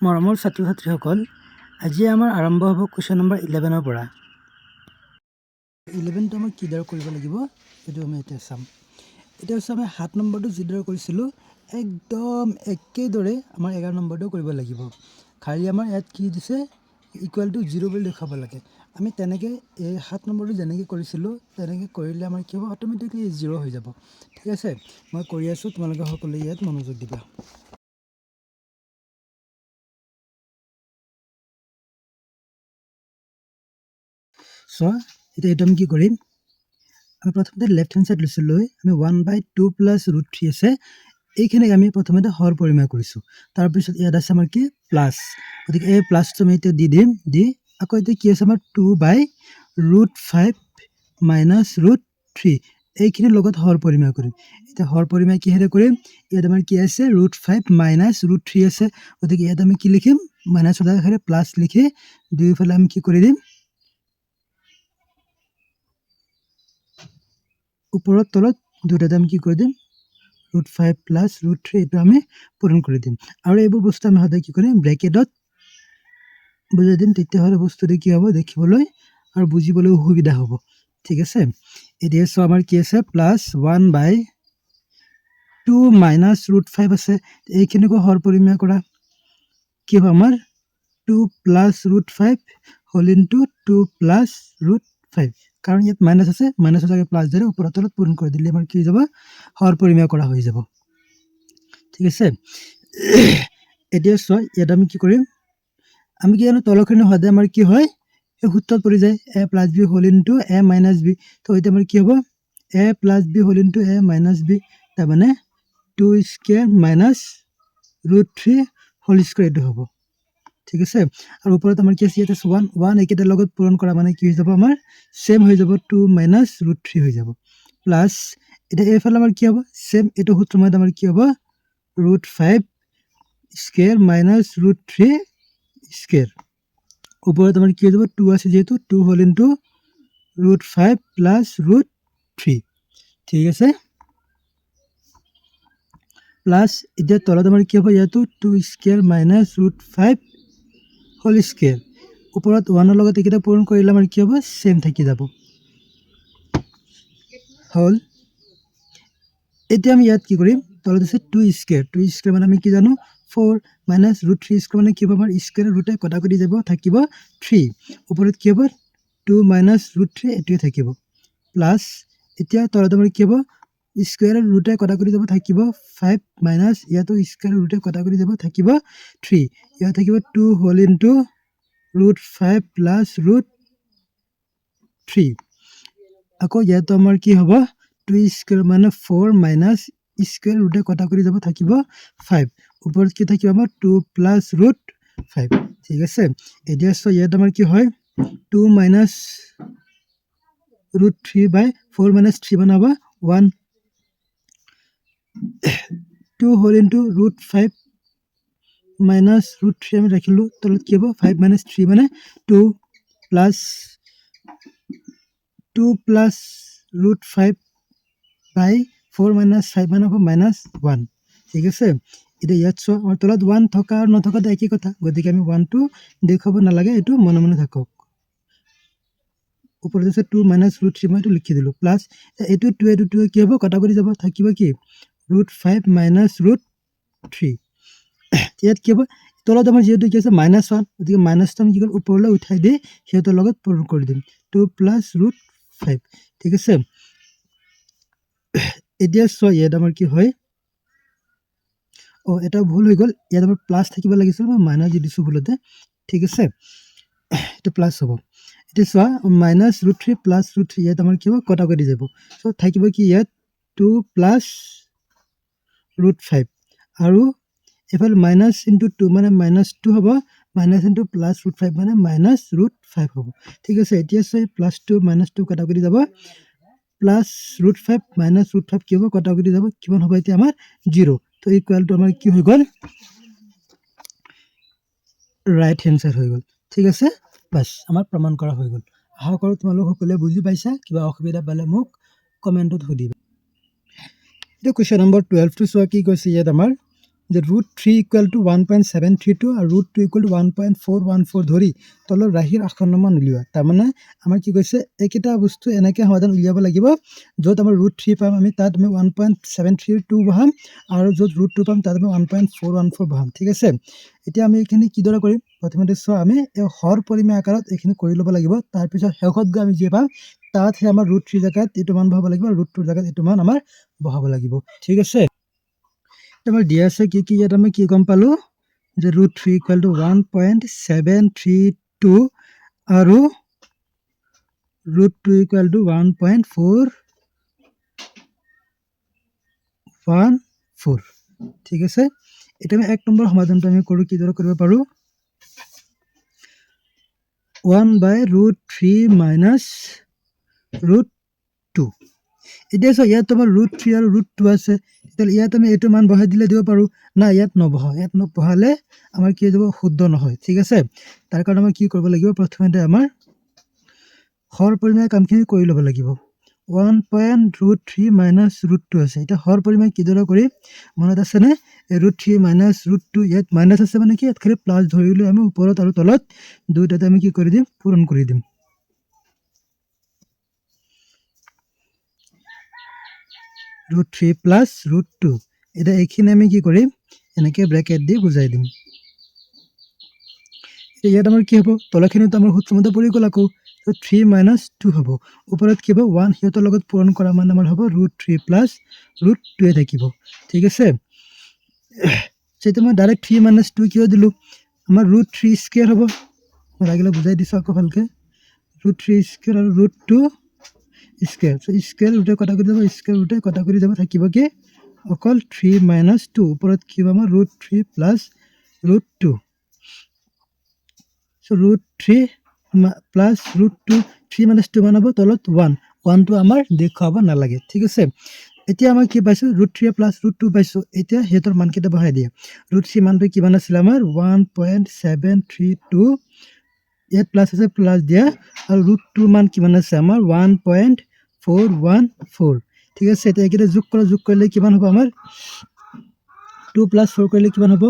মৰমৰ ছাত্ৰ ছাত্ৰীসকল, আজি আমাৰ আৰম্ভ হ'ব কুৱেশ্যন নম্বৰ 11ৰ পৰা। 11টো আমাক কিদৰে কৰিব লাগিব এইটো আমি এতিয়া চাম। এতিয়া হৈছে আমি 7 নম্বৰটো যিদৰে কৰিছিলোঁ একদম একেদৰে আমাৰ 11 নম্বৰটো কৰিব লাগিব। খালি আমাৰ ইয়াত কি দিছে ইকুৱেল টু 0 বুলি দেখাব লাগে। আমি তেনেকৈ এই 7 নম্বৰটো যেনেকৈ কৰিছিলোঁ তেনেকৈ কৰিলে আমাৰ কি হ'ব অট'মেটিকলি 0 হৈ যাব। ঠিক আছে, মই কৰি আছোঁ, তোমালোকে সকলোৱে ইয়াত মনোযোগ দিবা। চ' এতিয়া এইটো আমি কি কৰিম, আমি প্ৰথমতে লেফ্ট হেণ্ড ছাইড লৈছোঁ, লৈ আমি 1/2 প্লাছ √3 আছে এইখিনিক আমি প্ৰথমতে হৰ পৰিমাণ কৰিছোঁ। তাৰপিছত ইয়াত আছে আমাৰ কি প্লাছ, গতিকে এই প্লাছটো আমি এতিয়া দি দিম, দি আকৌ এতিয়া কি আছে আমাৰ 2/√5 মাইনাছ √3 এইখিনিৰ লগত হৰ পৰিমাণ কৰিম। এতিয়া হৰ পৰিমাণ কিহেৰে কৰিম, ইয়াত আমাৰ কি আছে √5 মাইনাছ √3 আছে, গতিকে ইয়াত আমি কি লিখিম মাইনাছৰ জেগাত প্লাছ লিখি দুয়োফালে আমি কি কৰি দিম ওপৰত তলত দুটাতে আমি কি কৰি দিম √5 প্লাছ √3 এইটো আমি পূৰণ কৰি দিম। আৰু এইবোৰ বস্তু আমি সদায় কি কৰিম ব্ৰেকেটত বুজাই দিম, তেতিয়াহ'লে বস্তুটো কি হ'ব দেখিবলৈ আৰু বুজিবলৈ সুবিধা হ'ব। ঠিক আছে, এতিয়া চোৱা আমাৰ কি আছে প্লাছ 1/2 মাইনাছ √5 আছে, এইখিনিকো হৰ পৰিমাণ কৰা কি হ'ব আমাৰ 2 প্লাছ √5 হোল ইনটু 2 প্লাছ √5, কাৰণ ইয়াত মাইনাছ আছে, মাইনাছৰ জেগাত প্লাছ ধৰে ওপৰত তলত পূৰণ কৰি দিলে আমাৰ কি হৈ যাব হৰ পৰিমেয় কৰা হৈ যাব। ঠিক আছে, এতিয়া চোৱা ইয়াত আমি কি কৰিম, আমি কি জানো তলৰখিনি সদায় আমাৰ কি হয় এই সূত্ৰত পৰি যায় a plus b whole into a minus b. তো এতিয়া আমাৰ কি হ'ব a plus b whole into a minus b, তাৰমানে 2² মাইনাছ √3 হোল স্কুৱেৰ এইটো হ'ব। ঠিক আছে, আৰু ওপৰত আমাৰ কি আছে ইয়াত আছে 1 এইকেইটাৰ লগত পূৰণ কৰা মানে কি হৈ যাব আমাৰ ছেম হৈ যাব 2 মাইনাছ √3 হৈ যাব, প্লাছ এতিয়া এইফালে আমাৰ কি হ'ব ছেম এইটো সূত্ৰ মতে আমাৰ কি হ'ব √5² মাইনাছ √3 স্কুৱেৰ, ওপৰত আমাৰ কি হৈ যাব 2 আছে যিহেতু 2 হোল ইনটু √5 প্লাছ √3। ঠিক আছে, প্লাছ এতিয়া তলত আমাৰ কি হ'ব ইয়াতো 2² মাইনাছ √5 হোল স্কুৱেৰ, ওপৰত 1ৰ লগত এইকেইটা পূৰণ কৰিলে আমাৰ কি হ'ব ছেম থাকি যাব হ'ল। এতিয়া আমি ইয়াত কি কৰিম তলত আছে 2² মানে আমি কি জানো 4 মাইনাছ √3² মানে কি হ'ব আমাৰ স্কুৱেৰ ৰুটে কটাকটি যাব থাকিব 3, ওপৰত কি হ'ব 2 মাইনাছ √3 এইটোৱে থাকিব, প্লাছ এতিয়া তলত আমাৰ কি হ'ব স্কুৱেৰ ৰুটে কটাকটি যাব থাকিব 5 মাইনাছ ইয়াতো স্কুৱেৰ ৰুটে কটাকটি যাব থাকিব 3, ইয়াত থাকিব 2 হোল ইনটু √5 প্লাছ √3, আকৌ ইয়াতো আমাৰ কি হ'ব 2² মানে 4 মাইনাছ স্কুৱেৰ ৰুটে কটাকটি যাব থাকিব 5, ওপৰত কি থাকিব আমাৰ 2 প্লাছ √5। ঠিক আছে, এতিয়া চোৱা ইয়াত আমাৰ কি হয় 2 মাইনাছ √3/4 মাইনাছ 3 মানে হ'ব 1, 2 হোল ইনটু √5 মাইনাছ √3 আমি ৰাখিলোঁ, তলত কি হ'ব 5 মাইনাছ 3 মানে 2 প্লাছ 2 প্লাছ √5/4 মাইনাছ 5 মানে হ'ব মাইনাছ 1। ঠিক আছে, এতিয়া ইয়াত চোৱা আমাৰ তলত 1 থকা আৰু নথকাটো একেই কথা, গতিকে আমি 1টো দেখুৱাব নালাগে, এইটো মনে মনে থাকক। ওপৰত আছে 2 মাইনাছ √3 মই এইটো লিখি দিলোঁ, প্লাছ এইটো 2 কি হ'ব কটাকটি যাব থাকিব কি √5 মাইনাছ √3। ইয়াত কি হ'ব তলত আমাৰ যিহেতু কি আছে -1, গতিকে মাইনাছটো আমি কি কৰিম ওপৰলৈ উঠাই দি সিহঁতৰ লগত পূৰণ কৰি দিম 2 প্লাছ √5। ঠিক আছে, এতিয়া চোৱা ইয়াত আমাৰ কি হয় এটা ভুল হৈ গ'ল, ইয়াত আমাৰ প্লাছ থাকিব লাগিছিল, মই মাইনাছ দি দিছোঁ ভুলতে। ঠিক আছে, এইটো প্লাছ হ'ব। এতিয়া চোৱা মাইনাছ √3 প্লাছ √3 ইয়াত আমাৰ কি হ'ব কটাকটি যাব, চ' থাকিব কি ইয়াত 2 প্লাছ √5 আৰু এইফালে মাইনাছ ইনটু 2 মানে -2 হ'ব, মাইনাছ ইনটু প্লাছ √5 মানে মাইনাছ √5 হ'ব। ঠিক আছে, এতিয়া চোৱা +2 -2 কটাকটি যাব, প্লাছ √5 মাইনাছ √5 কি হ'ব কটাকটি যাব, কিমান হ'ব এতিয়া আমাৰ 0, তো ইকুৱেল টু আমাৰ কি হৈ গ'ল ৰাইট হেণ্ড ছাইড হৈ গ'ল। ঠিক আছে, বাছ আমাৰ প্ৰমাণ কৰা হৈ গ'ল। আশা কৰোঁ তোমালোক সকলোৱে বুজি পাইছা, কিবা অসুবিধা পালে মোক কমেণ্টত সুধিবা। এতিয়া কুৱেশ্যন নম্বৰ 12টো চোৱা কি কৈছে ইয়াত আমাৰ যে √3 = 1.732 আৰু √2 = 1.414 ধৰি তলৰ ৰাশিৰ আসন্ন মান উলিওৱা। তাৰমানে আমাৰ কি কৈছে, এইকেইটা বস্তু এনেকৈ সমাধান উলিয়াব লাগিব য'ত আমাৰ √3 পাম আমি তাত আমি 1.732 বহাম আৰু য'ত √2 পাম তাত আমি 1.414 বহাম। ঠিক আছে, এতিয়া আমি এইখিনি কিদৰে কৰিম? প্ৰথমতে চোৱা, আমি এই হৰ পৰিমেয় আকাৰত এইখিনি কৰি ল'ব লাগিব। তাৰপিছত শেষত গৈ আমি যি পাম তাত সেই আমাৰ √3 জেগাত এইটো মান বহাব লাগিব আৰু √2 জেগাত এইটো মান আমাৰ বহাব লাগিব। ঠিক আছে, আমাৰ দিয়া আছে কি কি, ইয়াত আমি কি গম পালোঁ যে √3 = 1.732 আৰু √2 = 1.414। ঠিক আছে, এতিয়া আমি 1 নম্বৰ সমাধানটো আমি কৰোঁ, কিদৰে কৰিব পাৰোঁ? 1/√3 - √2। এতিয়া চোৱা, ইয়াত তোমাৰ √3 আৰু √2 আছে, তেতিয়াহ'লে ইয়াত আমি এইটো মান বহাই দিলে দিব পাৰোঁ। না, ইয়াত নবহাওঁ, ইয়াত নবহালে আমাৰ কি হৈ যাব, শুদ্ধ নহয়। ঠিক আছে, তাৰ কাৰণে আমাৰ কি কৰিব লাগিব, প্ৰথমতে আমাৰ হৰ পৰিমেয় কামখিনি কৰি ল'ব লাগিব। 1.√3 - √2 আছে। এতিয়া হৰ পৰিমেয় কিদৰে কৰিম মনত আছেনে? √3 - √2, ইয়াত মাইনাছ আছে মানে কি, ইয়াত খালি প্লাছ ধৰি লৈ আমি ওপৰত আৰু তলত দুয়োটাতে আমি কি কৰি দিম, পূৰণ কৰি দিম। √3 + √2, এতিয়া এইখিনি আমি কি কৰিম, এনেকৈ ব্ৰেকেট দি বুজাই দিম। এতিয়া ইয়াত আমাৰ কি হ'ব, তলখিনিতো আমাৰ সূত্ৰমতে পৰি গ'ল আকৌ, 3 - 2 হ'ব। ওপৰত কি হ'ব, 1 সিহঁতৰ লগত পূৰণ কৰা মানে আমাৰ হ'ব √3 + √2 থাকিব। ঠিক আছে, এতিয়া মই ডাইৰেক্ট 3 - 2 কিয় দিলোঁ, আমাৰ √3² হ'ব। মই লাগিলে বুজাই দিছোঁ আকৌ ভালকৈ, √3² আৰু √2²। স্কুৱেৰ ৰুটে কটা কৰি যাব, স্কুৱেৰ ৰুটে কটা কৰি যাব, থাকিব কি অকল 3 - 2। ওপৰত কি হ'ব আমাৰ √3 + √2। চ' √3 + √2, 3 - 2 মান হ'ব, তলত 1, 1টো আমাৰ দেখুৱাব নালাগে। ঠিক আছে, এতিয়া আমাৰ কি পাইছোঁ, √3 + √2 পাইছোঁ। এতিয়া সিহঁতৰ মানকেইটা বহাই দিয়ে। √3 মানটো কিমান আছিলে আমাৰ 1.732, ইয়াত প্লাছ আছে, প্লাছ দিয়া, আৰু √2 মান কিমান আছে আমাৰ 1.414। ঠিক আছে, এতিয়া এইকেইটা যোগ কৰা, যোগ কৰিলে কিমান হ'ব আমাৰ 2 + 4 কৰিলে কিমান হ'ব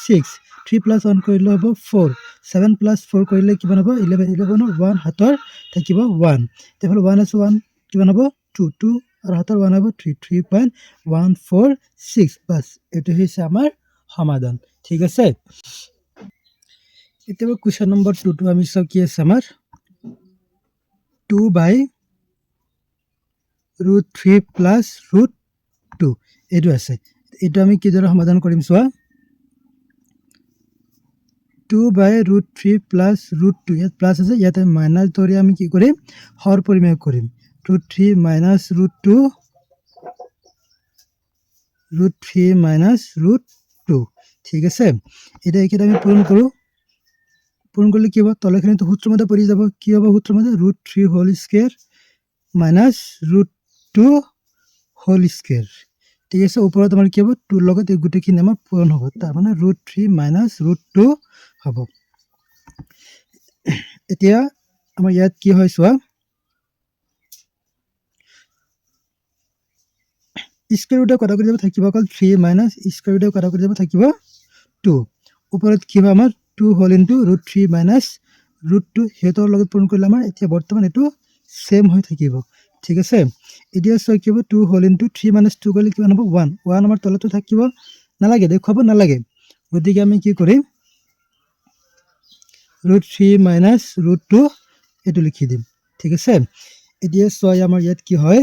6, 3 + 1 কৰিলে হ'ব 4, 7 + 4 কৰিলে কিমান হ'ব 11, 11ৰ 1 হাতৰ থাকিব 1, তেতিয়াহ'লে 1 আছে 1 কিমান হ'ব 2, 2 আৰু হাতৰ 1 হ'ব 3, 3.146। বাছ, এইটো হৈছে আমাৰ সমাধান। ঠিক আছে, এতিয়া কুৱেশ্যন নম্বৰ 2টো আমি চাওঁ, কি আছে আমাৰ 2/√3 + √2 এইটো আছে। এইটো আমি কিদৰে সমাধান কৰিম চোৱা, 2/√3 + √2, ইয়াত প্লাছ আছে, ইয়াতে মাইনাছ ধৰি আমি কি কৰিম, হৰ পৰিমেয় কৰিম। √3 - √2, √3 - √2। ঠিক আছে, এতিয়া এইকেইটা আমি পূৰণ কৰোঁ। পূৰণ কৰিলে কি হ'ব, তলখিনিতো সূত্ৰমতে পৰি যাব। কি হ'ব সূত্ৰমতে, √3² - √2²। ঠিক আছে, ওপৰত আমাৰ কি হ'ব 2ৰ লগত এই গোটেইখিনি আমাৰ পূৰণ হ'ব, তাৰমানে √3 - √2 হ'ব। এতিয়া আমাৰ ইয়াত কি হয় চোৱা, স্কুৱেৰ ৰুটে কটা কৰি যাব, থাকিব অকল 3 মাইনাছ স্কুৱেৰ ৰুটে কটা কৰি যাব, থাকিব 2। ওপৰত কি হ'ব আমাৰ 2 হ'ল ইনটু √3 - √2, সিহঁতৰ লগত পূৰণ কৰিলে আমাৰ এতিয়া বৰ্তমান এইটো ছেম হৈ থাকিব। ঠিক আছে, এতিয়া চোৱা কি হ'ব, 2 হ'ল ইনটু 3 - 2 কৰিলে কিমান হ'ব 1, 1 আমাৰ তলতো থাকিব নালাগে, দেখুৱাব নালাগে, গতিকে আমি কি কৰিম √3 - √2 এইটো লিখি দিম। ঠিক আছে, এতিয়া চোৱা আমাৰ ইয়াত কি হয়,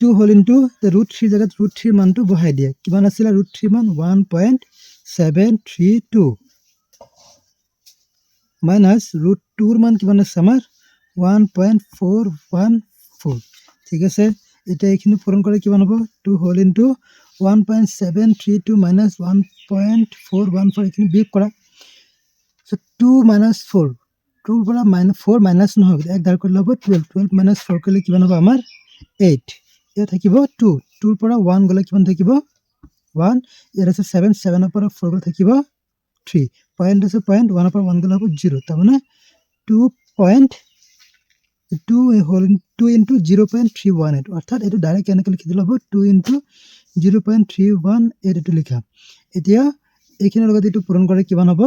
2 হ'ল ইনটু √3 জেগাত √3 মানটো বহাই দিয়ে, কিমান আছিলে √3 মান 1.732 মাইনাছ √2ৰ মান কিমান আছে আমাৰ 1.414। ঠিক আছে, এতিয়া এইখিনি পূৰণ কৰি কিমান হ'ব, 2 হ'ল ইনটু 1.732 মাইনাছ 1.414, এইখিনি বিয়োগ কৰা। চ' 2 - 4, 2ৰ পৰা 4 মাইনাছ নহয়, এক ধাৰ কৰিলে হ'ব 12, 12 - 4 কৰিলে কিমান হ'ব আমাৰ 8, ইয়াত থাকিব 2, 2ৰ পৰা 1 গ'লে কিমান থাকিব 1, ইয়াত আছে 7, 7ৰ পৰা 4 গ'লে থাকিব 3, পইণ্ট আছে পইণ্ট, 1ৰ পৰা 1 গ'লে হ'ব 0, তাৰমানে 2 ইনটু 0.318, অৰ্থাৎ এইটো ডাইৰেক্ট কেনেকৈ লিখি দিলে হ'ব 2 ইনটু 0.318 এইটো লিখা এতিয়া এইখিনিৰ লগত এইটো পূৰণ কৰে কিমান হ'ব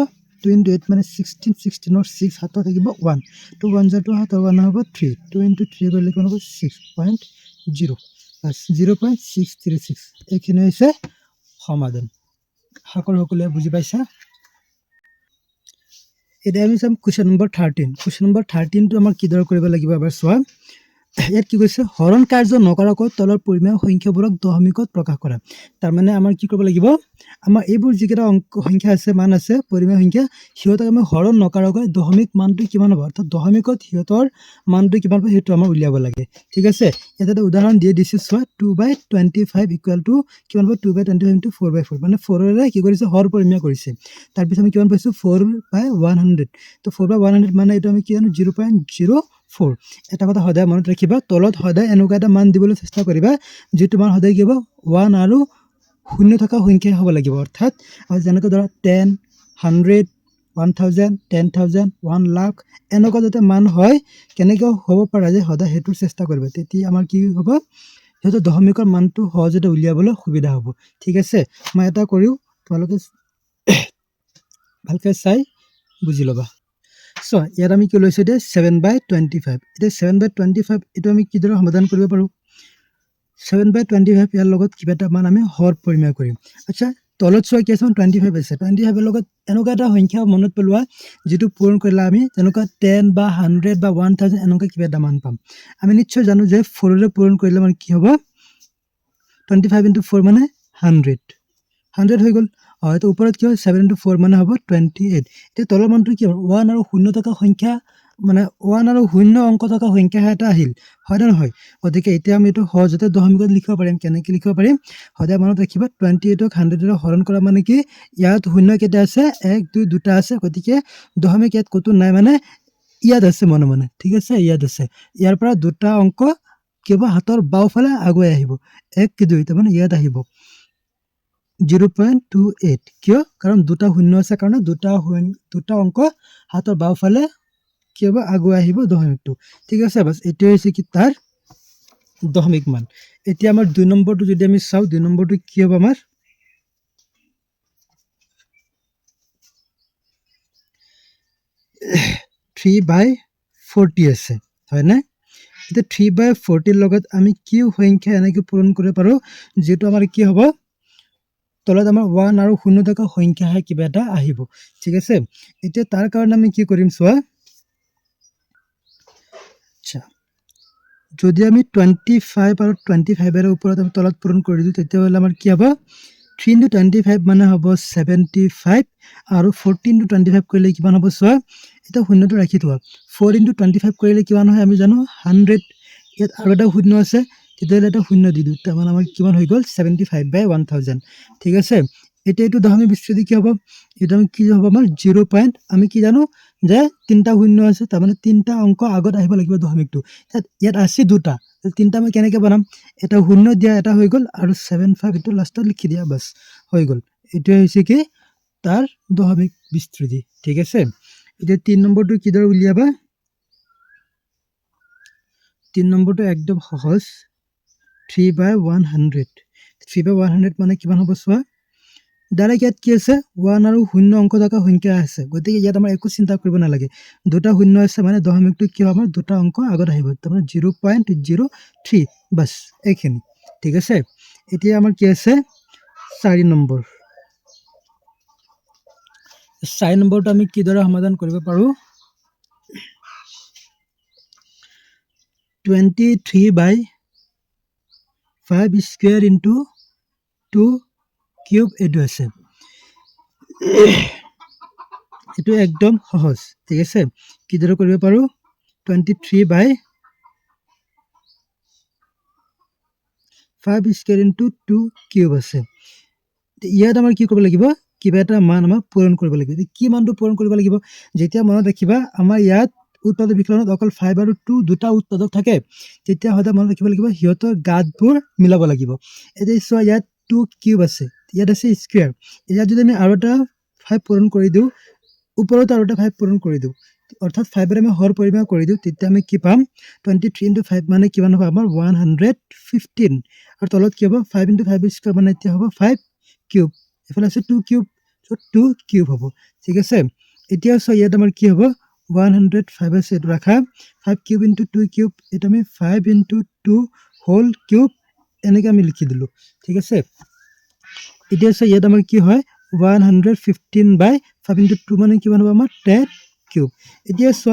2 into 8 মানে 16 16 ৰ 6 হাতত থাকিব 1 2 1 jar 2 হাতৰ 1 হ'ব 3 2 into 3 কৰিলে কিমান হ'ব 6.0 প্লাস 0.636 এইখিনি হৈছে সমাধান সকলোৱে বুজি পাইছা এতিয়া আমি চাম কোৱেশ্চন নম্বৰ 13 কোৱেশ্চন নম্বৰ 13 টো আমাৰ কিদৰে কৰিব লাগিব এবাৰ চোৱা ইয়াত কি কৈছে হৰণ কাৰ্য নকৰাকৈ তলৰ পৰিমেয় সংখ্যাবোৰক দশমিকত প্ৰকাশ কৰা তাৰ মানে আমাৰ কি কৰিব লাগিব আমাৰ এইবোৰ যিকেইটা অংক সংখ্যা আছে মান আছে পৰিমেয় সংখ্যা সিহঁতক আমি হৰণ নকৰাকৈ দশমিক মানটো কিমান হ'ব অৰ্থাৎ দশমিকত সিহঁতৰ মানটো কিমান হ'ব সেইটো আমাৰ উলিয়াব লাগে ঠিক আছে এটা উদাহৰণ দিয়ে দিছে চোৱা 2/25 ইকুৱেল টু কিমান হ'ব 2/25 ইনটু 4/4 মানে 4 ৰে কি কৰিছে হৰ পৰিমেয় কৰিছে তাৰ পিছত আমি কিমান পাইছো 4/100 তো 4/100 মানে এটা আমি কি জানো 0.04 এটা কথা সদায় মনত ৰাখিবা তলত সদায় এনেকুৱা এটা মান দিবলৈ চেষ্টা কৰিবা যেটো মান সদায় কি হ'ব 1 আৰু শূন্য থকা সংখ্যা হ'ব লাগিব অৰ্থাৎ যেনেকৈ ধৰা 10 100 1000 10000 1 লাখ এনেকুৱা যাতে মান হয় কেনেকৈ হ'ব পাৰে যে সদায় হেতু চেষ্টা কৰিবা তেতিয়া আমাৰ কি হ'ব হেতু দশমিকৰ মানটো সহজতে উলিয়াবলৈ সুবিধা হ'ব ঠিক আছে মই এটা কৰিও তোমালোকে ভালকৈ চাই বুজি ল'বা So, ইয়াত আমি কি লৈছো এতিয়া 7/25 এতিয়া 7/25 এটো আমি কিদৰে সমাধান কৰিব পাৰো 7/25 ইয়াৰ লগত কিবা এটা মান আমি হৰ পৰিমেয় কৰিম আচ্ছা তলত চোৱা কি আছে 25 আছে 25 ৰ লগত এনেকুৱা এটা সংখ্যা মনত পেলোৱা যেটো পূৰণ কৰিলে আমি তেনেকুৱা 10 বা 100 বা 1000 এনেকুৱা কিবা এটা মান পাম আমি নিশ্চয় জানো যে 4 ৰে পূৰণ কৰিলে মানে কি হ'ব 25 into 4 মানে 100 হৈ গ'ল হয়তো ওপৰত কি হয় 7 into 4 মানে হ'ব 28 এতিয়া তলৰ মানটো কি হ'ব 1 আৰু 0 থকা সংখ্যা মানে 1 আৰু 0 অংক থকা সংখ্যা এটা আহিল হয় না নহয় গতিকে এতিয়া আমি এটো সহজতে দশমিকত লিখিব পাৰিম কেনেকৈ লিখিব পাৰিম সদায় মনত ৰাখিবা 28 ক 100 ৰে হৰণ কৰা মানে কি ইয়াত 0 কেইটা আছে 1 2 দুটা আছে গতিকে দশমিক ইয়াত কতো নাই মানে ইয়াত আছে মনে ঠিক আছে ইয়াত আছে ইয়াৰ পৰা দুটা অংক কিবা হাতৰ বাওফালে আগুৱাই আহিব 1 2 তাৰ মানে ইয়াত আহিব 0.28 কিয় কাৰণ দুটা শূন্য আছে কাৰণে দুটা অংক হাতৰ বাওফালে কিবা আগুৱাই আহিব দশমিকটো ঠিক আছে বাস এটো হৈছে কি তাৰ দশমিক মান এতিয়া আমাৰ 2 নম্বৰটো যদি আমি চাও 2 নম্বৰটো কি হ'ব আমাৰ 3/40 আছে হয় না এটা 3/40 ৰ লগত আমি কি সংখ্যা এনেকৈ পূৰণ কৰিব পাৰো যেটো আমাৰ কি হ'ব তলত আমাৰ 1 আৰু 0 থকা সংখ্যাহে কিবা এটা আহিব ঠিক আছে এতিয়া তাৰ কাৰণে আমি কি কৰিম চোৱা আচ্ছা যদি আমি 25 আৰু 25 এৰ ওপৰত আমি তলত পূৰণ কৰি দিও তেতিয়া হলে আমাৰ কি হ'ব 3 into 25 মানে হ'ব 75 আৰু 14 into 25 কৰিলে কিমান হ'ব চোৱা এটা শূন্যটো ৰাখি থোৱা 4 into 25 কৰিলে কিমান হয় আমি জানো 100 ইয়াত আৰু এটা শূন্য আছে তেতিয়াহ'লে এটা শূন্য দি দিওঁ তাৰমানে আমাৰ কিমান হৈ গ'ল 75/1000 ঠিক আছে এতিয়া এইটো দশমিক বিস্তৃতি কি হ'ব এটা আমি কি হ'ব আমাৰ 0 পইণ্ট আমি কি জানো যে তিনটা শূন্য আছে তাৰমানে তিনটা অংক আগত আহিব লাগিব দশমিকটো ইয়াত আছে দুটা তিনটা আমি কেনেকৈ বনাম এটা শূন্য দিয়া এটা হৈ গ'ল আৰু 75 এটো লাষ্টত লিখি দিয়া বাস হৈ গ'ল এটো হৈছে কি তাৰ দশমিক বিস্তৃতি ঠিক আছে এতিয়া 3 নম্বৰটো কিদৰে উলিয়াবা 3 নম্বৰটো একদম সহজ 3/100 3/100 মানে কিমান হ'ব চোৱা ডাইৰেক্ট ইয়াত কি আছে 1 আৰু 0 অংক থকা সংখ্যা আছে গতিকে ইয়াত আমাৰ একো চিন্তা কৰিব নালাগে দুটা শূন্য আছে মানে দশমিকটো কি হ'ব দুটা অংক আগত আহিব তাৰমানে 0.03 বাস এইখিনি ঠিক আছে এতিয়া আমাৰ কি আছে 4 নম্বৰ 4 নম্বৰটো আমি কিদৰে সমাধান কৰিব পাৰো 23/5 square into 2 cube এটো আছে এটো একদম সহজ ঠিক আছে কিদৰে কৰিব পাৰো 23/5 square into 2 cube আছে ইয়াত আমাৰ কি কৰিব লাগিব কিবা এটা মান আমাৰ পূৰণ কৰিব লাগিব কি মানটো পূৰণ কৰিব লাগিব যেতিয়া মনত ৰাখিবা আমাৰ ইয়াত উৎপাদক বিকলনত অকল 5 আৰু 2 দুটা উৎপাদক থাকে তেতিয়া হয়তো মনত ৰাখিব লাগিব হিয়তৰ গাতবোৰ মিলাব লাগিব এতিয়া চোৱা ইয়াত 2 কিউব আছে ইয়াত আছে স্কয়াৰ ইয়াত যদি আমি আৰু এটা 5 পূৰণ কৰি দিও ওপৰত আৰু এটা 5 পূৰণ কৰি দিও অৰ্থাৎ 5 আমি হৰ পৰিমেয় কৰি দিওঁ তেতিয়া আমি কি পাম 23 * 5 মানে কিমান হ'ব আমাৰ 115 আৰু তলত কি হ'ব 5 * 5 স্কয়াৰ মানে এতিয়া হ'ব 5 কিউব এফালে আছে 2 কিউব সো 2 কিউব হ'ব ঠিক আছে এতিয়া সো ইয়াত আমাৰ কি হ'ব 105 আছে এটো ৰাখা 5 কিউব * 2 কিউব এটা আমি 5 * 2 হোল কিউব এনেকৈ আমি লিখি দিলো ঠিক আছে এতিয়া সো ইয়াত আমাৰ কি হয় 115/5 * 2 মানে কিমান হ'ব আমাৰ 10 কিউব এতিয়া সো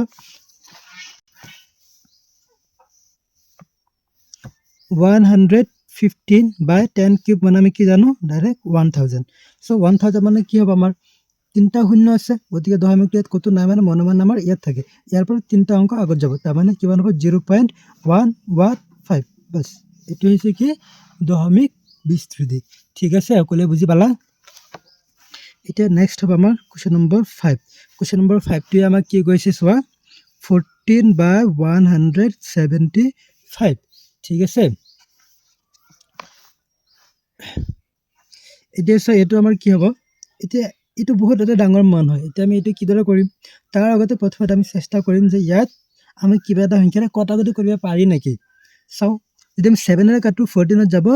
115/10 কিউব মানে আমি কি জানো ডাইৰেক্ট 1000 সো 1000 মানে কি হ'ব আমাৰ তিনটা শূন্য আছে গতিকে দশমিকটো ইয়াত কত নাই মানে মনে আমাৰ ইয়াত থাকে ইয়াৰ পৰা তিনটা অংক আগত যাব তাৰ মানে কিমান হ'ব 0.115 বাস এটো হৈছে কি দশমিক বিস্তৃতি ঠিক আছে সকলোৱে বুজি পালা এতিয়া নেক্সট হ'ব আমাৰ কোৱেশ্চন নম্বৰ 5 কোৱেশ্চন নম্বৰ 5 টো আমাক কি কৈছে চোৱা 14/175 ঠিক আছে এতিয়া সো এটো আমাৰ কি হ'ব এতিয়া এটো বহুত এটা ডাঙৰ মান হয় এতিয়া আমি এটো কিদৰে কৰিম তাৰ আগতে প্ৰথমতে আমি চেষ্টা কৰিম যে ইয়াত আমি কিবা এটা সংখ্যাৰে কটাকটি কৰিব পাৰি নেকি চাও যদি আমি 7 ৰে কাটো 14 ত যাব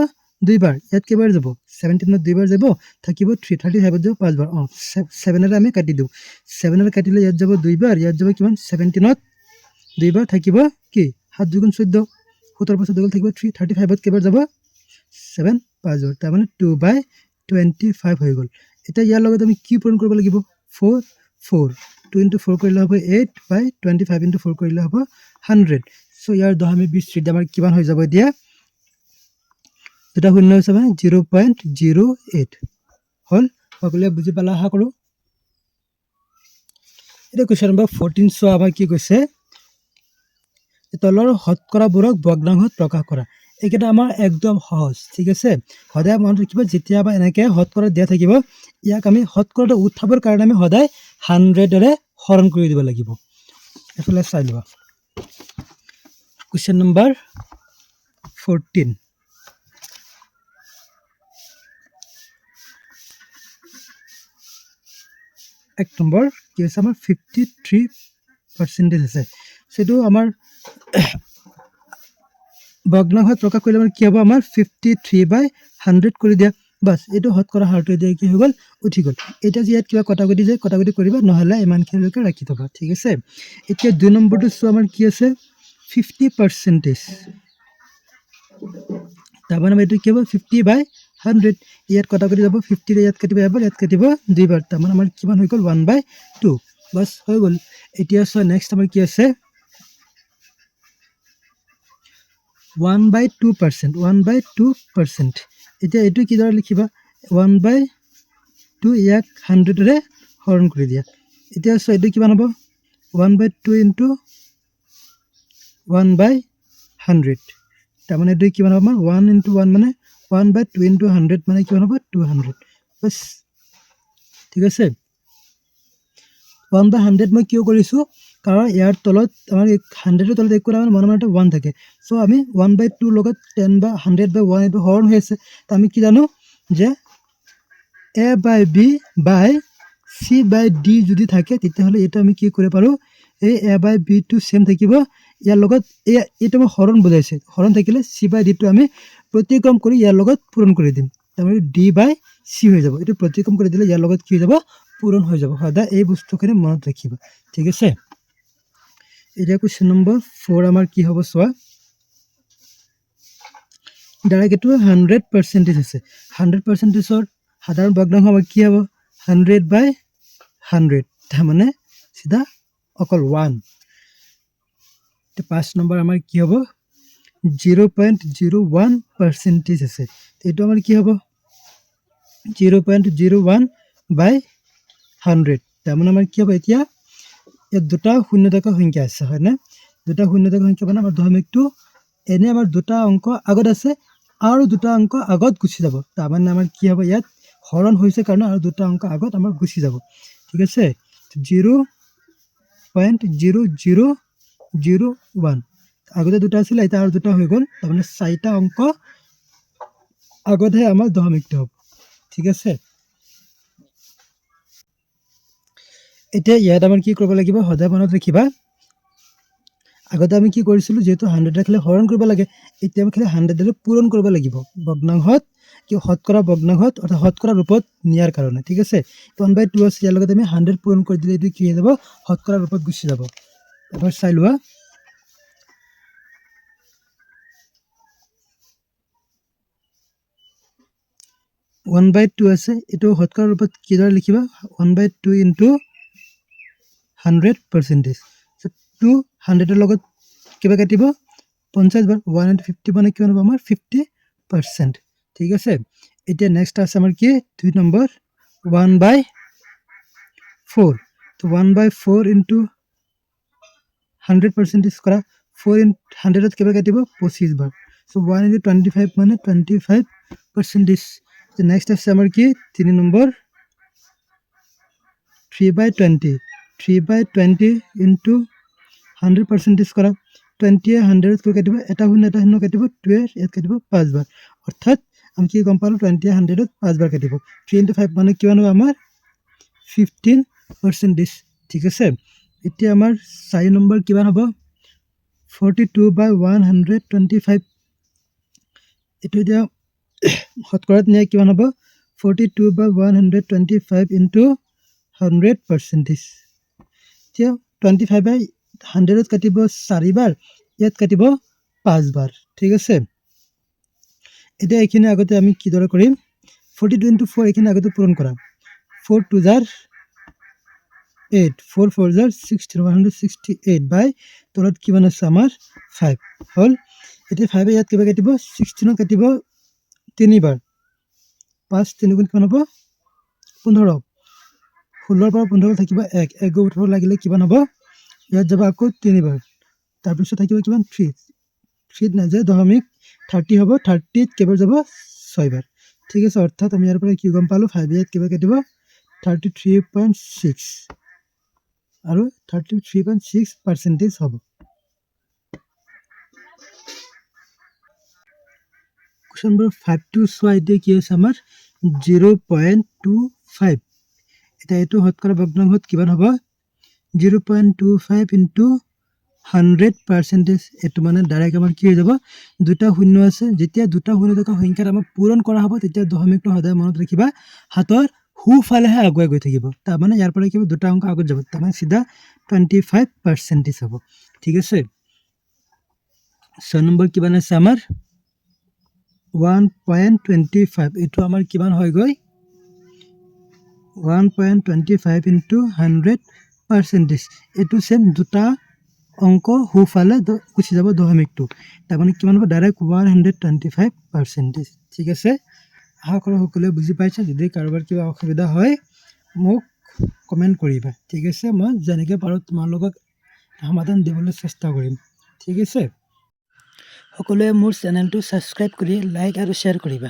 দুইবাৰ ইয়াত কেইবাৰ যাব 17 ত দুইবাৰ যাব থাকিব 335 ত যাব পাঁচবাৰ 7 ৰে আমি কাটি দিও 7 ৰে কাটিলে ইয়াত যাব দুইবাৰ ইয়াত যাব কিমান 17 ত দুইবাৰ থাকিব কি 7 * 14 17 পাছত গল থাকিব 335 ত কেইবাৰ যাব 7 পাঁচবাৰ তাৰ মানে 2/25 হৈ গল এটা ইয়াৰ লগত আমি কি পূৰণ কৰিব লাগিব 4 4 2 * 4 কৰিলে হ'ব 8/25 * 4 কৰিলে হ'ব 100 সো ইয়াৰ দশমিক বিস্তৃতি আমাৰ কিমান হৈ যাব এতিয়া দুটা শূন্য আছে মানে 0.08 হল সকলোৱে বুজি পালা আশা কৰো এটা কোৱেশ্চন নম্বৰ 14 সো আমাৰ কি কৈছে তলৰ হতকৰাবোৰক ভগ্নাংশত প্ৰকাশ কৰা এইকেইটা আমাৰ একদম সহজ ঠিক আছে সদায় মনত ৰাখিবা যেতিয়া বা এনেকৈ হতকৰা দিয়া থাকিব ইয়াক আমি হতকৰাটো উঠাবৰ কাৰণে আমি সদায় 100 ৰে হৰণ কৰি দিব লাগিব এফালে চাই লোৱা কোৱেশ্চন নম্বৰ 14 এক নম্বৰ কি আছে আমাৰ 53% আছে সেটো আমাৰ ভগ্নাংশত প্ৰকাশ কৰিলে আমাৰ কি হ'ব আমাৰ 53/100 কৰি দিয়া বাস এটো হতকৰা হাৰটো দিয়া কি হৈ গল উঠি গল এটা যে ইয়াত কিবা কটাকটি যে কটাকটি কৰিবা নহলে ইমানখিনিলৈকে ৰাখি থবা ঠিক আছে এতিয়া দুই নম্বৰটো সো আমাৰ কি আছে 50% তাৰ মানে এটো কি হ'ব 50/100 ইয়াত কটাকটি যাব 50 ৰে ইয়াত কাটিব এবাৰ ইয়াত কাটিব দুইবাৰ তাৰ মানে আমাৰ কিমান হৈ গল 1/2 বাস হৈ গল এতিয়া সো নেক্সট আমাৰ কি আছে 1/2% 1/2% এতিয়া এটো কিদৰে লিখিবা 1/2 ইয়াক 100 ৰে হৰণ কৰি দিয়া এতিয়া সো এটো কিমান হ'ব 1/2 * 1/100 তাৰ মানে এটো কিমান হ'ব আমাৰ 1 * 1 মানে 1/2 * 100 মানে কিমান হ'ব 200 বাস ঠিক আছে 1/100 মই কিয় কৰিছো কাৰণ ইয়াৰ তলত আমাৰ 100 ৰ তলত একো আমাৰ মনে 1 থাকে সো আমি 1/2 লগত 10/100/1 এটো হৰণ হৈ আছে তা আমি কি জানো যে a/b/c/d যদি থাকে তেতিয়া হলে এটা আমি কি কৰিব পাৰো এই a/b টো সেম থাকিব ইয়াৰ লগত এটা মই হৰণ বুজাইছে হৰণ থাকিলে c/d টো আমি প্ৰতিক্ৰম কৰি ইয়াৰ লগত পূৰণ কৰি দিম তাৰমানে d/c হৈ যাব এটো প্ৰতিক্ৰম কৰি দিলে ইয়াৰ লগত কি হৈ যাব পূৰণ হৈ যাব সদায় এই বস্তুখিনি মনত ৰাখিবা ঠিক আছে এতিয়া কোৱেশ্চন নম্বৰ 4 আমাৰ কি হ'ব চোৱা ডাইৰেক্ট এটো 100% আছে 100% ৰ সাধাৰণ ভগ্নাংশ আমাৰ কি হ'ব 100/100 তাৰ মানে সিধা অকল 1 তে 5 নম্বৰ আমাৰ কি হ'ব 0.01% আছে এটো আমাৰ কি হ'ব 0.01/100 তাৰ মানে আমাৰ কি হ'ব এতিয়া এই দুটা শূন্য থকা সংখ্যা আছে হয় না দুটা শূন্য থকা সংখ্যা মানে আমাৰ দশমিকটো এনে আমাৰ দুটা অংক আগত আছে আৰু দুটা অংক আগত গুছি যাব তাৰ মানে আমাৰ কি হ'ব ইয়াত হৰণ হৈছে কাৰণ আৰু দুটা অংক আগত আমাৰ গুছি যাব ঠিক আছে 0.0001 আগতে দুটা আছিল এটা আৰু দুটা হৈ গল তাৰ মানে চাৰিটা অংক আগতহে আমাৰ দশমিকটো হ'ব ঠিক আছে এতিয়া ইয়াত আমাৰ কি কৰিব লাগিব সদায় মনত ৰাখিবা আগতে আমি কি কৰিছিলোঁ যেহেতু 100 ৰাখিলে হৰণ কৰিব লাগে এতিয়া আমি খালি 100 পূৰণ কৰিব লাগিব ভগ্নাংশত কি শতকৰা ভগ্নাংশত অৰ্থাৎ শতকৰা ৰূপত নিয়াৰ কাৰণে ঠিক আছে 1/2 আছে ইয়াৰ লগত আমি 100 পূৰণ কৰি দিলে এইটো কি হৈ যাব শতকৰা ৰূপত গুচি যাব এবাৰ চাই লোৱা 1/2 আছে এইটো শতকৰা ৰূপত কিদৰে লিখিবা 1/2 ইনটু 100% so 200 ৰ লগত কিবা কাটিব 50 বাৰ 1 into 50 মানে কিমান হ'ব আমাৰ 50% ঠিক আছে এতিয়া নেক্সট আছে আমাৰ কি 2 নম্বৰ 1/4 তো 1/4 into 100% কৰা 4 into 100 ত কিবা কাটিব 25 বাৰ so 1 into 25 মানে 25% তো নেক্সট আছে আমাৰ কি 3 নম্বৰ 3/20 3/20 into 100% কৰা 20 100 ত কাটিব এটা শূন্য কাটিব 2 ইয়াত কাটিব 5 বাৰ অৰ্থাৎ আমি কি গম পালো 20 100 ত 5 বাৰ কাটিব 3 into 5 মানে কিমান হ'ব আমাৰ 15% ঠিক আছে এতিয়া আমাৰ 4 নম্বৰ কিমান হ'ব 42/125 এটো এতিয়া শতকৰাত নিয়া কিমান হ'ব 42/125 into 100% এতিয়া 25/100 ত কাটিব 4 বাৰ ইয়াত কাটিব 5 বাৰ ঠিক আছে এতিয়া এইখিনি আগতে আমি কিদৰে কৰিম 42 into 4 এইখিনি আগতে পূৰণ কৰা 4 2 জাৰ 8 4 4 জাৰ 16 168 বাই তলত কিমান আছে আমাৰ 5 হল এতিয়া 5 ইয়াত কিবা কাটিব 16 কাটিব 3 বাৰ 5 3 গুণ কিমান হ'ব 15 16 পৰা 15 থাকিব 1 1 গৈ উঠিব লাগিলে কিমান হ'ব ইয়াত যাব আকৌ 3 বাৰ তাৰ পিছত থাকিব কিমান 3 3 নাযায় দশমিক 30 হ'ব 30 ত কেৱল যাব 6 বাৰ ঠিক আছে অৰ্থাৎ আমি ইয়াৰ পৰা কি গম পালো 5 ইয়াত কিবা কাটিব 33.6 আৰু 33.6% হ'ব কোৱেশ্চন নম্বৰ 5 টু চোৱা এতিয়া কি আছে আমাৰ 0.25 এতিয়া এইটো শতকৰা ভগ্নাংশত কিমান হ'ব 0.25 into 100% এটো মানে ডাইৰেক্ট আমাৰ কি হৈ যাব দুটা শূন্য আছে যেতিয়া দুটা শূন্য থকা সংখ্যাৰ আমাৰ পূৰণ কৰা হ'ব তেতিয়া দশমিকটো সদায় মনত ৰাখিবা হাতৰ হুফালেহে আগুৱাই গৈ থাকিব তাৰ মানে ইয়াৰ পৰা কি দুটা অংক আগত যাব তাৰ মানে সিধা 25% হ'ব ঠিক আছে 6 নম্বৰ কিমান আছে আমাৰ 1.25 এটো আমাৰ কিমান হৈ গৈ 1.25 into 100% এটো সেম দুটা অংক হুফালে গুচি যাব দশমিকটো তাৰ মানে কিমান হ'ব ডাইৰেক্ট 125% ঠিক আছে আশা কৰোঁ সকলোৱে বুজি পাইছে যদি কাৰোবাৰ কিবা অসুবিধা হয় মোক কমেন্ট কৰিবা ঠিক আছে মই যেনেকৈ পাৰোঁ তোমালোকক সমাধান দিবলৈ চেষ্টা কৰিম ঠিক আছে সকলোৱে মোৰ চেনেলটো সাবস্ক্ৰাইব কৰি লাইক আৰু শ্বেয়াৰ কৰিবা